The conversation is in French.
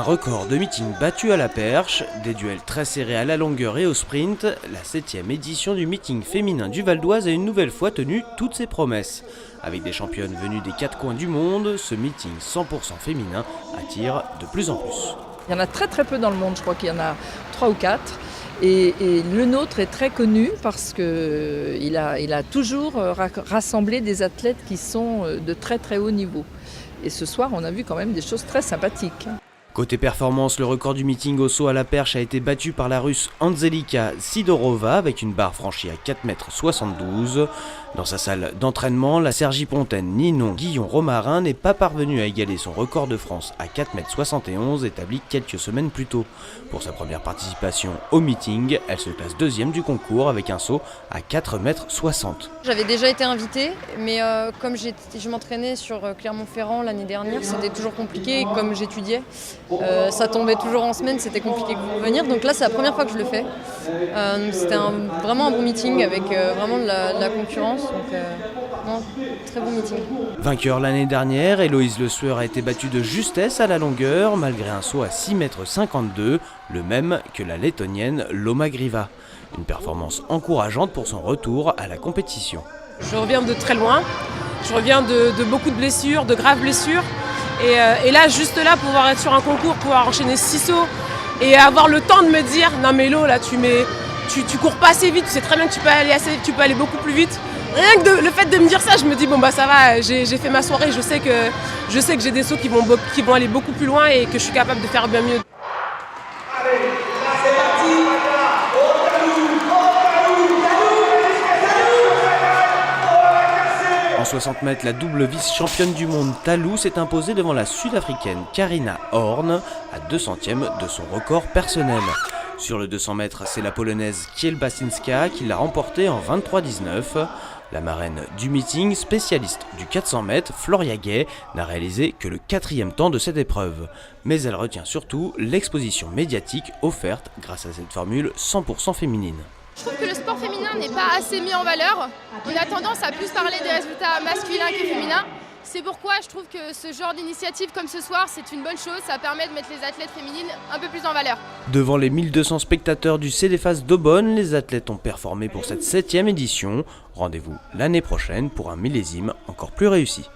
Un record de meeting battu à la perche, des duels très serrés à la longueur et au sprint, la 7e édition du meeting féminin du Val d'Oise a une nouvelle fois tenu toutes ses promesses. Avec des championnes venues des 4 coins du monde, ce meeting 100% féminin attire de plus en plus. Il y en a très peu dans le monde, je crois qu'il y en a 3 ou 4. Et le nôtre est très connu parce qu'il a toujours rassemblé des athlètes qui sont de très haut niveau. Et ce soir, on a vu quand même des choses très sympathiques. Côté performance, le record du meeting au saut à la perche a été battu par la Russe Anzelika Sidorova avec une barre franchie à 4,72 m. Dans sa salle d'entraînement, la Cergy-Pontaine Ninon Guillon-Romarin n'est pas parvenue à égaler son record de France à 4,71 m établi quelques semaines plus tôt. Pour sa première participation au meeting, elle se classe deuxième du concours avec un saut à 4,60 m. J'avais déjà été invitée, mais comme je m'entraînais sur Clermont-Ferrand l'année dernière, c'était toujours compliqué. Et comme j'étudiais, ça tombait toujours en semaine, c'était compliqué pour venir. Donc là, c'est la première fois que je le fais. C'était vraiment un bon meeting avec vraiment de la concurrence. Donc, non, très bon meeting. Vainqueur l'année dernière, Héloïse Le Sueur a été battue de justesse à la longueur, malgré un saut à 6,52 m, le même que la lettonienne Loma Griva. Une performance encourageante pour son retour à la compétition. Je reviens de très loin, je reviens de beaucoup de blessures, de graves blessures. Et là, juste là, pouvoir être sur un concours, pouvoir enchaîner 6 sauts et avoir le temps de me dire « Non mais Lo, là, tu cours pas assez vite, tu sais très bien que tu peux aller beaucoup plus vite. » Rien que le fait de me dire ça, je me dis bon bah ça va, j'ai fait ma soirée, je sais que j'ai des sauts qui vont aller beaucoup plus loin et que je suis capable de faire bien mieux. En 60 mètres, la double vice-championne du monde Talou s'est imposée devant la sud-africaine Karina Horn à 2 centièmes de son record personnel. Sur le 200 mètres, c'est la polonaise Kielbasinska qui l'a remporté en 23,19. La marraine du meeting, spécialiste du 400 mètres, Floria Gay, n'a réalisé que le 4e temps de cette épreuve. Mais elle retient surtout l'exposition médiatique offerte grâce à cette formule 100% féminine. Je trouve que le sport féminin n'est pas assez mis en valeur. On a tendance à plus parler des résultats masculins que féminins. C'est pourquoi je trouve que ce genre d'initiative comme ce soir, c'est une bonne chose. Ça permet de mettre les athlètes féminines un peu plus en valeur. Devant les 1200 spectateurs du CDFAS d'Aubonne, les athlètes ont performé pour cette 7e édition. Rendez-vous l'année prochaine pour un millésime encore plus réussi.